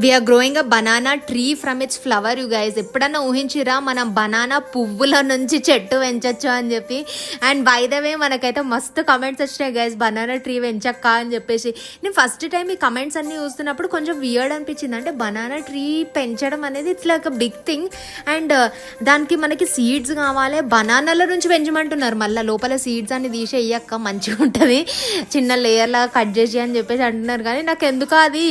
We are growing a banana tree from its flower. You guys ఎప్పుడన్నా ఊహించిరా మనం banana పువ్వుల నుంచి చెట్టు పెంచచ్చు అని చెప్పి. అండ్ బై ద వే మనకైతే మస్తు కమెంట్స్ వచ్చినాయి గైజ్, బనానా ట్రీ పెంచక్క అని చెప్పేసి. నేను ఫస్ట్ టైం ఈ కమెంట్స్ అన్ని చూస్తున్నప్పుడు కొంచెం వియర్డ్ అనిపించింది. అంటే బనానా ట్రీ పెంచడం అనేది it's like a big thing. And దానికి మనకి సీడ్స్ కావాలి, బనానాల నుంచి పెంచమంటున్నారు. మళ్ళీ లోపల సీడ్స్ అన్ని తీసి వేయక్క మంచిగా ఉంటుంది, చిన్న లేయర్ లాగా కట్ చేసి అని చెప్పేసి అంటున్నారు. కానీ నాకు ఎందుకో అది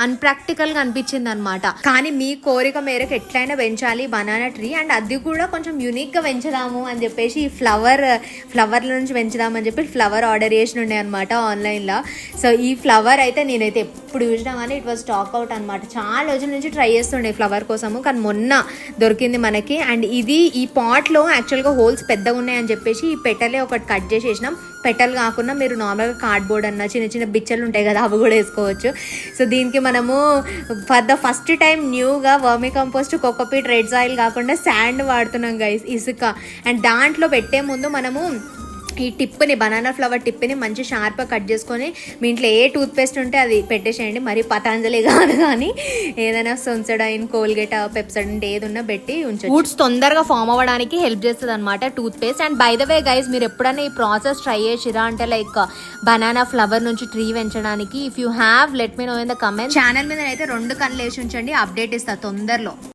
అన్ప్రాక్టికల్గా అనిపించింది అనమాట. కానీ మీ కోరిక మేరకు ఎట్లయినా పెంచాలి బనానా ట్రీ. అండ్ అది కూడా కొంచెం యూనిక్గా పెంచుదాము అని చెప్పేసి ఈ ఫ్లవర్ల నుంచి పెంచుదామని చెప్పి ఫ్లవర్ ఆర్డర్ చేసి ఉండే అనమాట ఆన్లైన్లో. సో ఈ ఫ్లవర్ అయితే నేనైతే ఎప్పుడు చూసినా కానీ ఇట్ వాజ్ స్టాక్ అవుట్ అనమాట. చాలా రోజుల నుంచి ట్రై చేస్తుండే ఫ్లవర్ కోసము, కానీ మొన్న దొరికింది మనకి. అండ్ ఇది ఈ పాట్లో యాక్చువల్గా హోల్స్ పెద్దగా ఉన్నాయని చెప్పేసి ఈ పెటలే ఒకటి కట్ చేసేసినాం. పెటల్ కాకుండా మీరు నార్మల్గా కార్డ్బోర్డ్ అన్న చిన్న చిన్న బిచ్చలు ఉంటాయి కదా, అవి కూడా వేసుకోవచ్చు. సో దీనికి మనము ఫర్ ద ఫస్ట్ టైం న్యూగా vermicompost, cocopeat, red soil కాకుండా శాండ్ వాడుతున్నాం గైస్, ఇసుక. అండ్ దాంట్లో పెట్టే ముందు మనము ఈ టిప్ని, బనానా ఫ్లవర్ టిప్ని మంచి షార్ప్గా కట్ చేసుకొని మీ ఇంట్లో ఏ టూత్ పేస్ట్ ఉంటే అది పెట్టేసేయండి. మరి పతాంజలి కాదు కానీ ఏదైనా సొన్సడైన్, కోల్గేట్, పెప్సడెంట్ ఏది ఉన్నా పెట్టి ఉంచండి. రూట్స్ తొందరగా ఫామ్ అవ్వడానికి హెల్ప్ చేస్తుంది అనమాట toothpaste. And by the way guys, మీరు ఎప్పుడైనా ఈ ప్రాసెస్ ట్రై చేసిరా అంటే లైక్ బనానా ఫ్లవర్ నుంచి ట్రీ పెంచడానికి, if you have let me know in the comment. Channel మీద అయితే 2 కళ్ళు వేసి ఉంచండి, అప్డేట్ ఇస్తా తొందరలో.